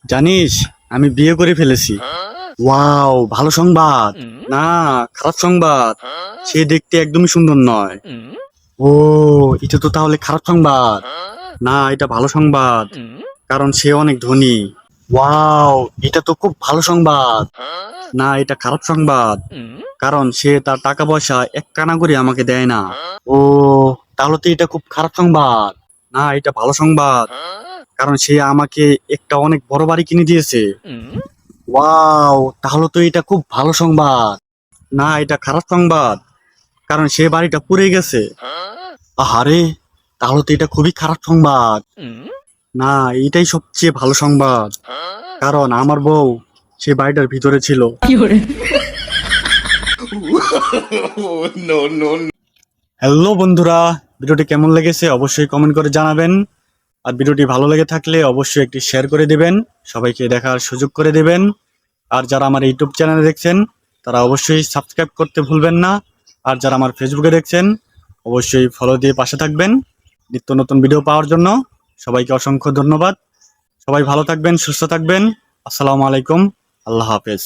জানিস, আমি বিয়ে করে ফেলেছি। ওয়াও, ভালো সংবাদ। না, খারাপ সংবাদ। সে দেখতে একদমই সুন্দর নয়। ও, এটা তো তাহলে খারাপ সংবাদ। না, এটা ভালো সংবাদ, কারণ সে অনেক ধনী। ওয়াও, এটা তো খুব ভালো সংবাদ। না, এটা খারাপ সংবাদ, কারণ সে তার টাকা পয়সা এক কানা করে আমাকে দেয় না। ও, তাহলে তো এটা খুব খারাপ সংবাদ। না, এটা ভালো সংবাদ, কারণ সে আমাকে একটা অনেক বড় বাড়ি কিনে দিয়েছে। ওয়াও, তাহলে তো এটা খুব ভালো সংবাদ। না, এটা খারাপ সংবাদ, কারণ সে বাড়িটা পুড়ে গেছে। আহারে, তাহলে তো এটা খুবই খারাপ সংবাদ। না, এটাই সবচেয়ে ভালো সংবাদ, কারণ আমার বউ সে বাড়িটার ভিতরে ছিল। হ্যালো বন্ধুরা, ভিডিওটি কেমন লেগেছে অবশ্যই কমেন্ট করে জানাবেন। আর ভিডিওটি ভালো লেগে থাকলে অবশ্যই একটি শেয়ার করে দিবেন, সবাইকে দেখার সুযোগ করে দিবেন। আর যারা আমার ইউটিউব চ্যানেলে দেখছেন তারা অবশ্যই সাবস্ক্রাইব করতে ভুলবেন না। আর যারা আমার ফেসবুকে দেখছেন অবশ্যই ফলো দিয়ে পাশে থাকবেন নিত্য নতুন ভিডিও পাওয়ার জন্য। সবাইকে অসংখ্য ধন্যবাদ। সবাই ভালো থাকবেন, সুস্থ থাকবেন। আসসালামু আলাইকুম। আল্লাহ হাফেজ।